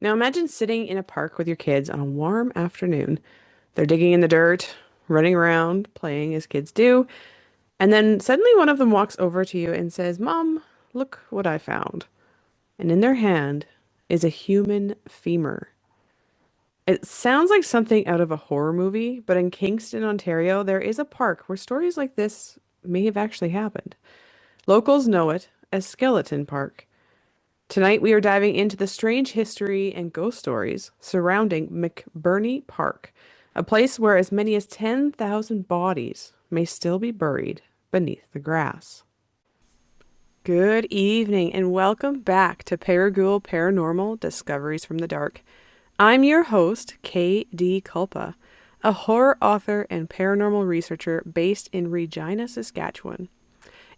Now imagine sitting in a park with your kids on a warm afternoon. They're digging in the dirt, running around, playing as kids do, and then suddenly one of them walks over to you and says, "Mom, look what I found." And in their hand is a human femur. It sounds like something out of a horror movie, but in Kingston, Ontario, there is a park where stories like this may have actually happened. Locals know it as Skeleton Park. Tonight, we are diving into the strange history and ghost stories surrounding McBurney Park, a place where as many as 10,000 bodies may still be buried beneath the grass. Good evening, and welcome back to ParaGhoul Paranormal Discoveries from the Dark. I'm your host, K.D. Culpa, a horror author and paranormal researcher based in Regina, Saskatchewan.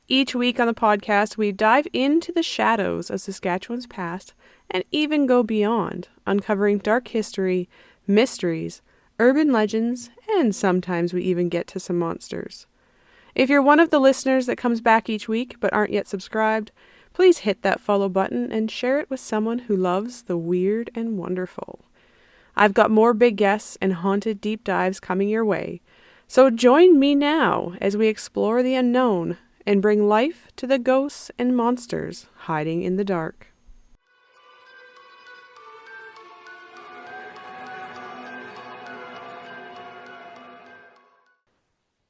Each week on the podcast, we dive into the shadows of Saskatchewan's past and even go beyond, uncovering dark history, mysteries, urban legends, and sometimes we even get to some monsters. If you're one of the listeners that comes back each week but aren't yet subscribed, please hit that follow button and share it with someone who loves the weird and wonderful. I've got more big guests and haunted deep dives coming your way, so join me now as we explore the unknown and bring life to the ghosts and monsters hiding in the dark.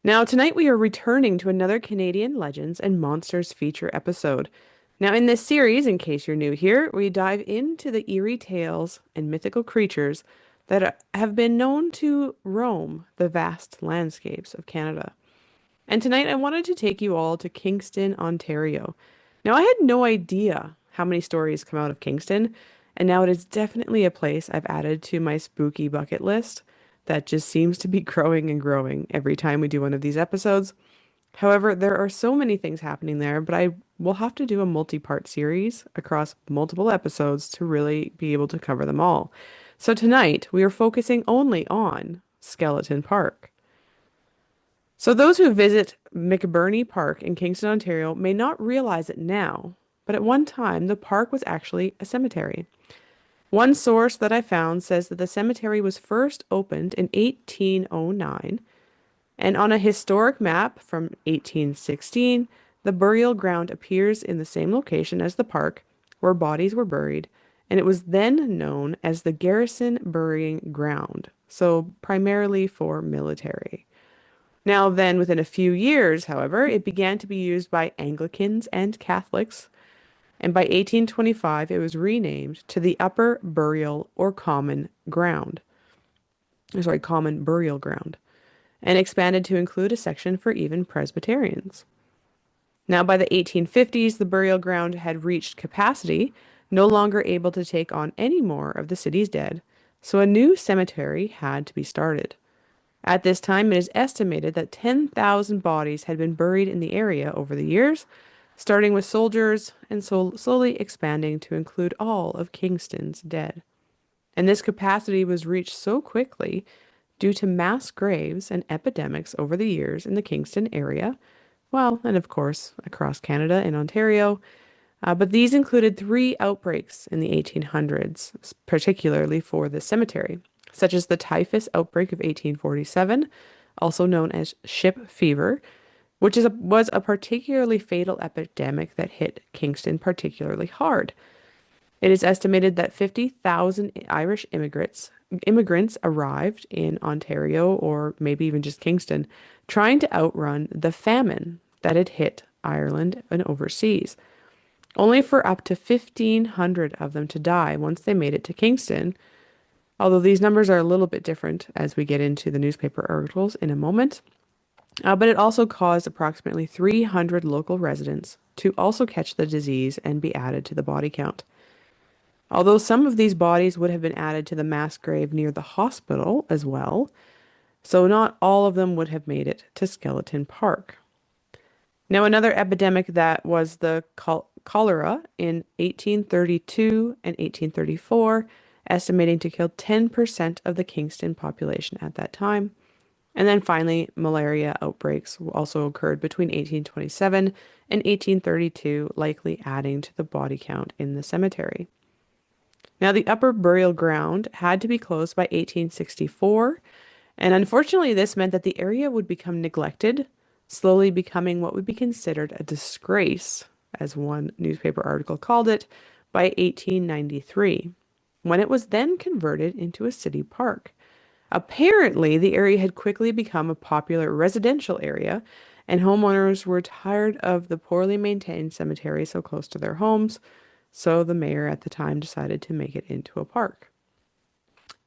Now, tonight we are returning to another Canadian Legends and Monsters feature episode. Now, in this series, in case you're new here, we dive into the eerie tales and mythical creatures that have been known to roam the vast landscapes of Canada. And tonight I wanted to take you all to Kingston, Ontario. Now, I had no idea how many stories come out of Kingston, and now it is definitely a place I've added to my spooky bucket list that just seems to be growing and growing every time we do one of these episodes. However, there are so many things happening there, but I will have to do a multi-part series across multiple episodes to really be able to cover them all. So tonight we are focusing only on Skeleton Park. So those who visit McBurney Park in Kingston, Ontario may not realize it now, but at one time the park was actually a cemetery. One source that I found says that the cemetery was first opened in 1809, and on a historic map from 1816, the burial ground appears in the same location as the park where bodies were buried, and it was then known as the Garrison Burying Ground, so primarily for military. Now, then, within a few years, however, it began to be used by Anglicans and Catholics, and by 1825 it was renamed to the Upper Burial or Common Burial Ground, and expanded to include a section for even Presbyterians. Now, by the 1850s, the burial ground had reached capacity, no longer able to take on any more of the city's dead, so a new cemetery had to be started. At this time, it is estimated that 10,000 bodies had been buried in the area over the years, starting with soldiers and slowly expanding to include all of Kingston's dead. And this capacity was reached so quickly due to mass graves and epidemics over the years in the Kingston area, well, and of course across Canada and Ontario. But these included three outbreaks in the 1800s, particularly for the cemetery, such as the typhus outbreak of 1847, also known as ship fever, which was a particularly fatal epidemic that hit Kingston particularly hard. It is estimated that 50,000 Irish immigrants arrived in Ontario or maybe even just Kingston, trying to outrun the famine that had hit Ireland and overseas, only for up to 1,500 of them to die once they made it to Kingston, although these numbers are a little bit different as we get into the newspaper articles in a moment. But it also caused approximately 300 local residents to also catch the disease and be added to the body count. Although some of these bodies would have been added to the mass grave near the hospital as well, so not all of them would have made it to Skeleton Park. Now, another epidemic that was the cholera in 1832 and 1834, estimating to kill 10% of the Kingston population at that time. And then finally, malaria outbreaks also occurred between 1827 and 1832, likely adding to the body count in the cemetery. Now, the upper burial ground had to be closed by 1864, and unfortunately, this meant that the area would become neglected, slowly becoming what would be considered a disgrace, as one newspaper article called it, by 1893, when it was then converted into a city park. Apparently, the area had quickly become a popular residential area, and homeowners were tired of the poorly maintained cemetery so close to their homes, so the mayor at the time decided to make it into a park.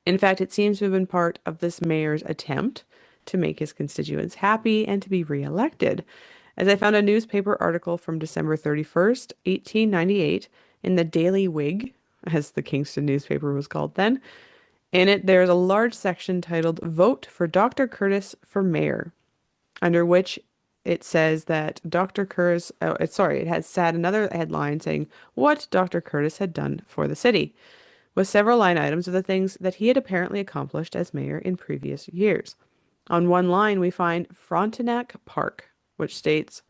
In fact, it seems to have been part of this mayor's attempt to make his constituents happy and to be reelected, as I found a newspaper article from December 31st, 1898, in the Daily Whig, as the Kingston newspaper was called then. In it, there's a large section titled Vote for Dr. Curtis for Mayor, under which it says that Dr. Curtis, it has sad another headline saying what Dr. Curtis had done for the city, with several line items of the things that he had apparently accomplished as mayor in previous years. On one line, we find Frontenac Park, which states,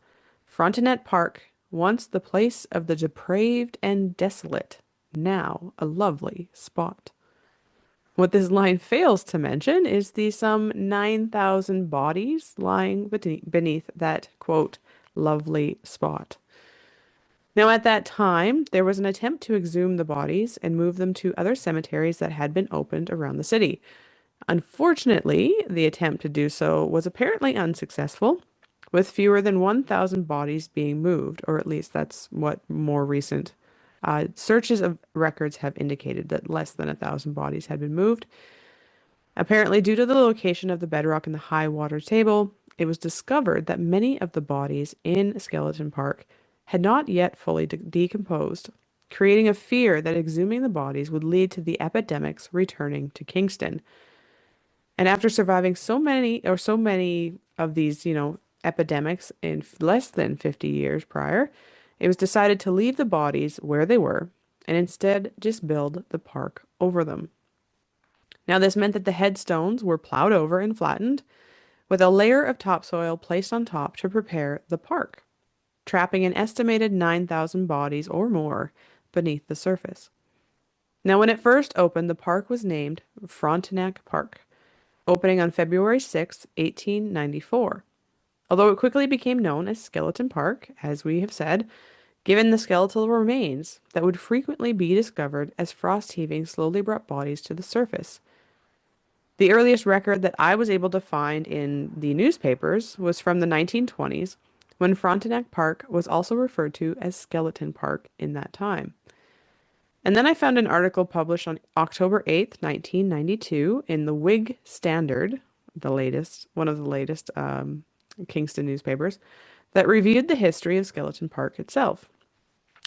Frontenac Park, once the place of the depraved and desolate, now a lovely spot. What this line fails to mention is the some 9,000 bodies lying beneath that, quote, lovely spot. Now, at that time, there was an attempt to exhume the bodies and move them to other cemeteries that had been opened around the city. Unfortunately, the attempt to do so was apparently unsuccessful, with fewer than 1,000 bodies being moved, or at least that's what more recent searches of records have indicated, that less than 1,000 bodies had been moved. Apparently, due to the location of the bedrock in the high water table, it was discovered that many of the bodies in Skeleton Park had not yet fully decomposed, creating a fear that exhuming the bodies would lead to the epidemics returning to Kingston. And after surviving so many of these, epidemics in less than 50 years prior, it was decided to leave the bodies where they were and instead just build the park over them. Now, this meant that the headstones were plowed over and flattened, with a layer of topsoil placed on top to prepare the park, trapping an estimated 9,000 bodies or more beneath the surface. Now, when it first opened, the park was named Frontenac Park, opening on February 6, 1894. Although it quickly became known as Skeleton Park, as we have said, given the skeletal remains that would frequently be discovered as frost heaving slowly brought bodies to the surface. The earliest record that I was able to find in the newspapers was from the 1920s, when Frontenac Park was also referred to as Skeleton Park in that time. And then I found an article published on October 8th, 1992 in the Whig Standard, one of the latest Kingston newspapers, that reviewed the history of Skeleton Park itself.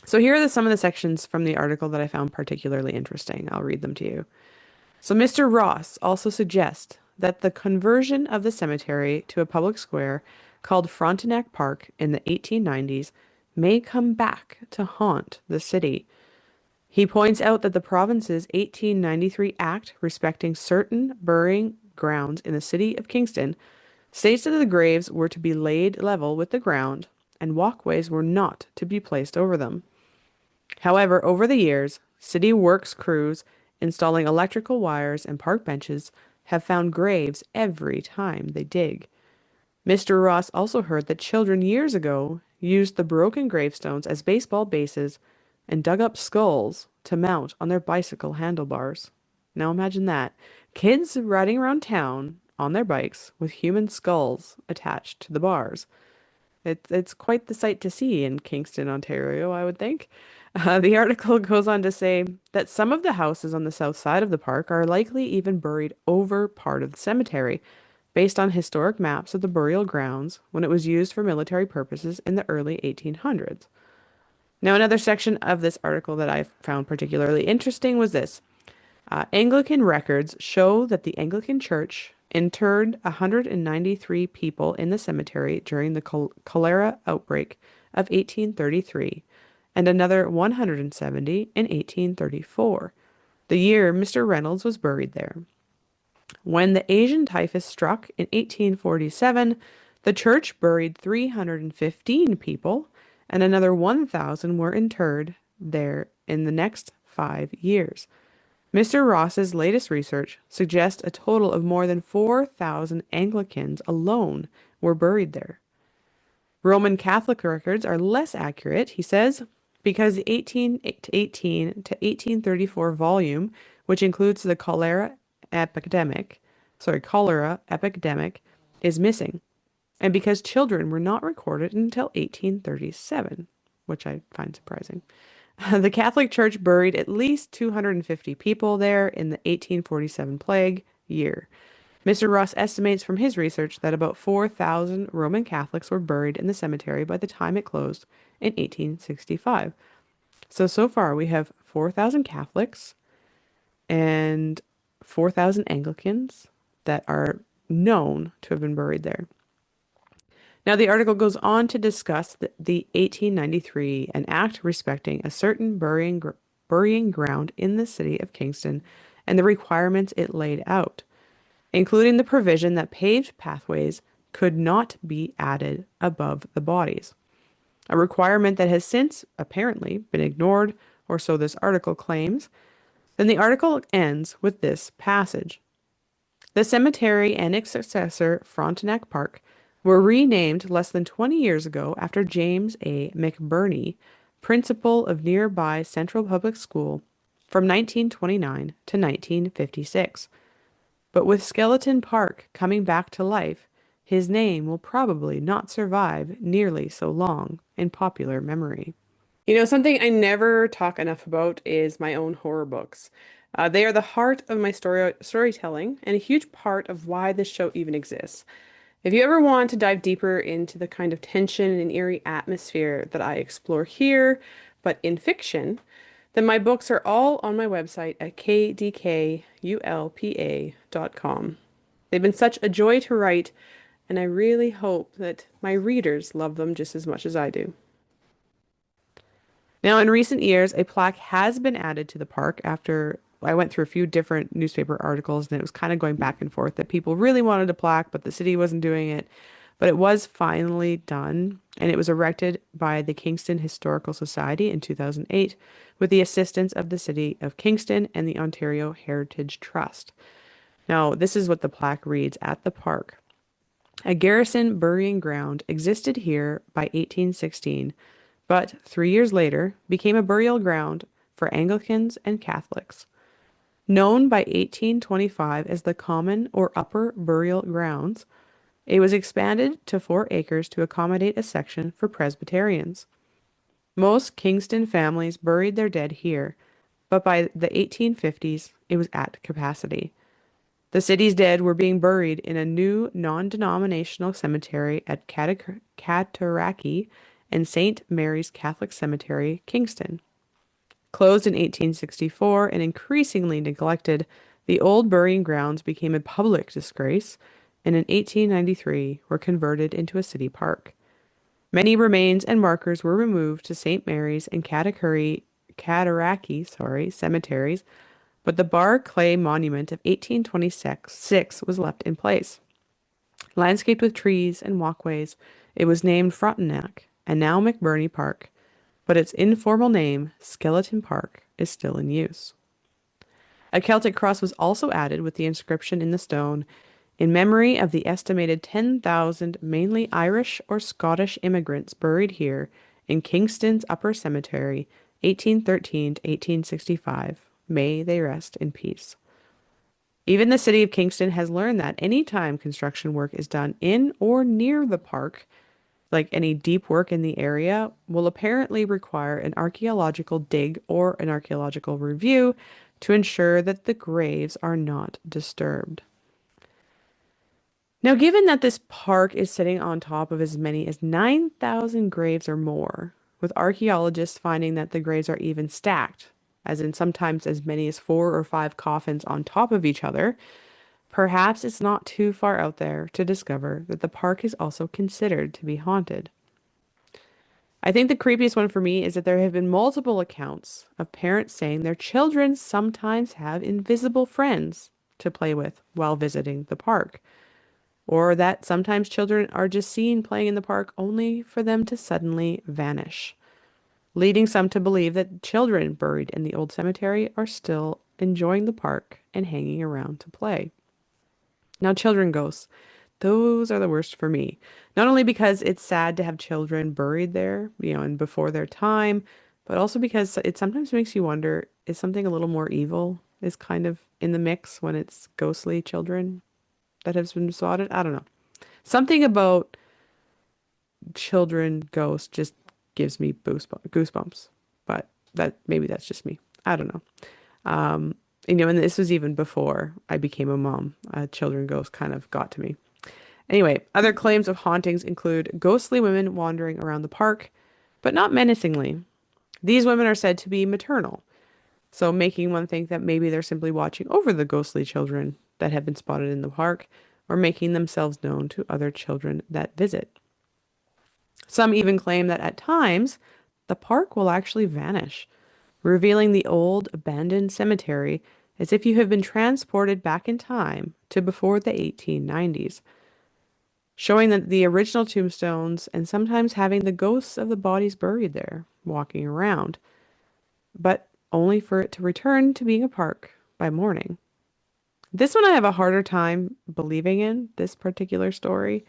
So here are some of the sections from the article that I found particularly interesting. I'll read them to you. So Mr. Ross also suggests that the conversion of the cemetery to a public square called Frontenac Park in the 1890s may come back to haunt the city. He points out that the province's 1893 Act respecting certain burying grounds in the city of Kingston states that the graves were to be laid level with the ground and walkways were not to be placed over them. However, over the years, city works crews installing electrical wires and park benches have found graves every time they dig. Mr. Ross also heard that children years ago used the broken gravestones as baseball bases and dug up skulls to mount on their bicycle handlebars. Now imagine that. Kids riding around town on their bikes with human skulls attached to the bars. It's quite the sight to see in Kingston, Ontario, I would think. The article goes on to say that some of the houses on the south side of the park are likely even buried over part of the cemetery, based on historic maps of the burial grounds when it was used for military purposes in the early 1800s. Now, another section of this article that I found particularly interesting was this. Anglican records show that the Anglican Church interred 193 people in the cemetery during the cholera outbreak of 1833 and another 170 in 1834, the year Mr. Reynolds was buried there. When the Asian typhus struck in 1847, the church buried 315 people and another 1,000 were interred there in the next 5 years. Mr. Ross's latest research suggests a total of more than 4,000 Anglicans alone were buried there. Roman Catholic records are less accurate, he says, because the 1818 to 1834 volume, which includes the cholera epidemic, is missing, and because children were not recorded until 1837, which I find surprising. The Catholic Church buried at least 250 people there in the 1847 plague year. Mr. Ross estimates from his research that about 4,000 Roman Catholics were buried in the cemetery by the time it closed in 1865. So far we have 4,000 Catholics and 4,000 Anglicans that are known to have been buried there. Now, the article goes on to discuss the 1893 an act respecting a certain burying ground in the city of Kingston and the requirements it laid out, including the provision that paved pathways could not be added above the bodies, a requirement that has since apparently been ignored, or so this article claims. Then the article ends with this passage. The cemetery and its successor, Frontenac Park, were renamed less than 20 years ago after James A. McBurney, principal of nearby Central Public School from 1929 to 1956. But with Skeleton Park coming back to life, his name will probably not survive nearly so long in popular memory. You know, something I never talk enough about is my own horror books. They are the heart of my storytelling and a huge part of why this show even exists. If you ever want to dive deeper into the kind of tension and eerie atmosphere that I explore here, but in fiction, then my books are all on my website at kdkulpa.com. They've been such a joy to write, and I really hope that my readers love them just as much as I do. Now, in recent years, a plaque has been added to the park after I went through a few different newspaper articles, and it was kind of going back and forth that people really wanted a plaque, but the city wasn't doing it. But it was finally done, and it was erected by the Kingston Historical Society in 2008 with the assistance of the City of Kingston and the Ontario Heritage Trust. Now, this is what the plaque reads at the park. A Garrison Burying Ground existed here by 1816, but 3 years later became a burial ground for Anglicans and Catholics. Known by 1825 as the Common or Upper Burial Grounds, it was expanded to 4 acres to accommodate a section for Presbyterians. Most Kingston families buried their dead here, but by the 1850s, it was at capacity. The city's dead were being buried in a new non-denominational cemetery at Cataraqui and St. Mary's Catholic Cemetery, Kingston. Closed in 1864 and increasingly neglected, the old burying grounds became a public disgrace and in 1893 were converted into a city park. Many remains and markers were removed to St. Mary's and Cataraqui cemeteries, but the bar clay monument of 1826 was left in place. Landscaped with trees and walkways, it was named Frontenac and now McBurney Park, but its informal name, Skeleton Park, is still in use. A Celtic cross was also added with the inscription in the stone, in memory of the estimated 10,000 mainly Irish or Scottish immigrants buried here in Kingston's Upper Cemetery, 1813 to 1865. May they rest in peace. Even the city of Kingston has learned that any time construction work is done in or near the park, like any deep work in the area, will apparently require an archaeological dig or an archaeological review to ensure that the graves are not disturbed. Now, given that this park is sitting on top of as many as 9,000 graves or more, with archaeologists finding that the graves are even stacked, as in sometimes as many as 4 or 5 coffins on top of each other, perhaps it's not too far out there to discover that the park is also considered to be haunted. I think the creepiest one for me is that there have been multiple accounts of parents saying their children sometimes have invisible friends to play with while visiting the park, or that sometimes children are just seen playing in the park only for them to suddenly vanish, leading some to believe that children buried in the old cemetery are still enjoying the park and hanging around to play. Now, children ghosts, those are the worst for me. Not only because it's sad to have children buried there, and before their time, but also because it sometimes makes you wonder, is something a little more evil is kind of in the mix when it's ghostly children that have been spotted? I don't know. Something about children ghosts just gives me goosebumps. But maybe that's just me. I don't know. Um, and this was even before I became a mom. Children ghosts kind of got to me. Anyway, other claims of hauntings include ghostly women wandering around the park, but not menacingly. These women are said to be maternal, so making one think that maybe they're simply watching over the ghostly children that have been spotted in the park, or making themselves known to other children that visit. Some even claim that at times, the park will actually vanish, revealing the old abandoned cemetery as if you have been transported back in time to before the 1890s, showing that the original tombstones and sometimes having the ghosts of the bodies buried there, walking around, but only for it to return to being a park by morning. This one I have a harder time believing in, this particular story,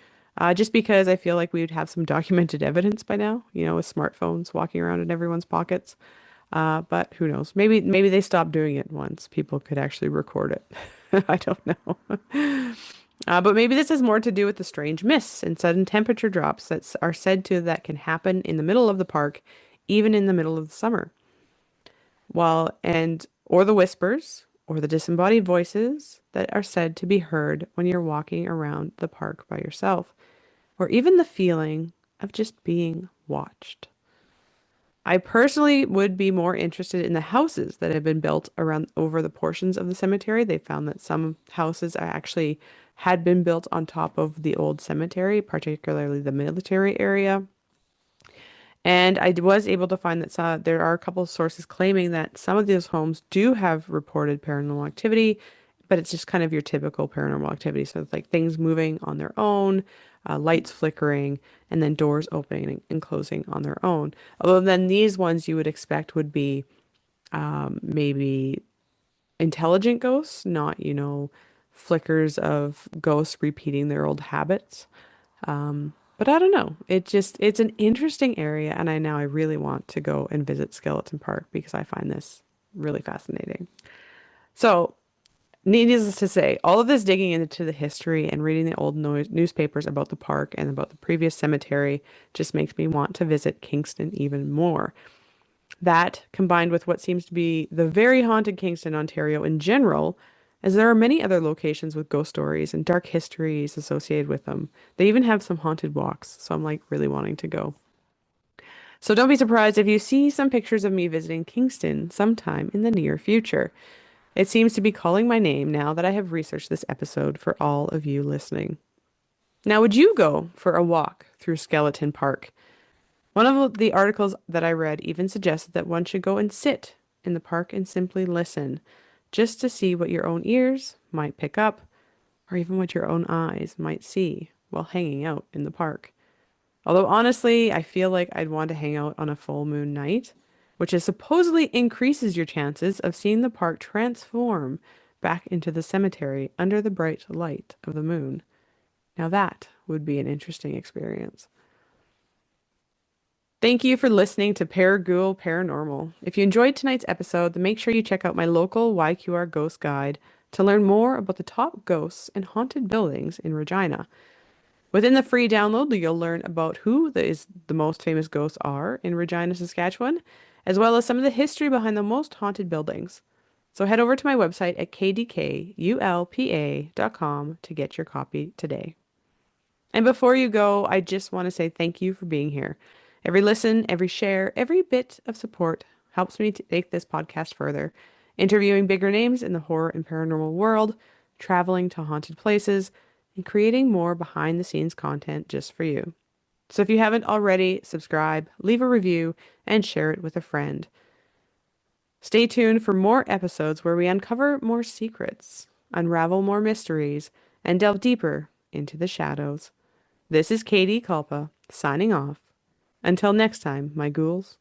just because I feel like we would have some documented evidence by now, with smartphones walking around in everyone's pockets. But who knows? Maybe they stopped doing it once people could actually record it. I don't know. But maybe this has more to do with the strange mists and sudden temperature drops are said to that can happen in the middle of the park, even in the middle of the summer. Or the whispers or the disembodied voices that are said to be heard when you're walking around the park by yourself, or even the feeling of just being watched. I personally would be more interested in the houses that have been built around over the portions of the cemetery. They found that some houses are actually had been built on top of the old cemetery, particularly the military area. And I was able to find that there are a couple of sources claiming that some of these homes do have reported paranormal activity, but it's just kind of your typical paranormal activity. So it's like things moving on their own, lights flickering, and then doors opening and closing on their own. Although then these ones you would expect would be maybe intelligent ghosts, not, flickers of ghosts repeating their old habits. But I don't know. It's an interesting area, and I really want to go and visit Skeleton Park because I find this really fascinating. So, needless to say, all of this digging into the history and reading the old newspapers about the park and about the previous cemetery just makes me want to visit Kingston even more. That, combined with what seems to be the very haunted Kingston, Ontario in general, as there are many other locations with ghost stories and dark histories associated with them. They even have some haunted walks, so I'm like really wanting to go. So don't be surprised if you see some pictures of me visiting Kingston sometime in the near future. It seems to be calling my name now that I have researched this episode for all of you listening. Now, would you go for a walk through Skeleton Park? One of the articles that I read even suggested that one should go and sit in the park and simply listen, just to see what your own ears might pick up, or even what your own eyes might see while hanging out in the park. Although honestly, I feel like I'd want to hang out on a full moon night, which is supposedly increases your chances of seeing the park transform back into the cemetery under the bright light of the moon. Now that would be an interesting experience. Thank you for listening to ParaGhoul Paranormal. If you enjoyed tonight's episode, then make sure you check out my local YQR Ghost Guide to learn more about the top ghosts and haunted buildings in Regina. Within the free download, you'll learn about who the most famous ghosts are in Regina, Saskatchewan, as well as some of the history behind the most haunted buildings. So head over to my website at kdkulpa.com to get your copy today. And before you go, I just want to say thank you for being here. Every listen, every share, every bit of support helps me to take this podcast further, interviewing bigger names in the horror and paranormal world, traveling to haunted places, and creating more behind the scenes content just for you. So if you haven't already, subscribe, leave a review, and share it with a friend. Stay tuned for more episodes where we uncover more secrets, unravel more mysteries, and delve deeper into the shadows. This is Katie Culpa, signing off. Until next time, my ghouls.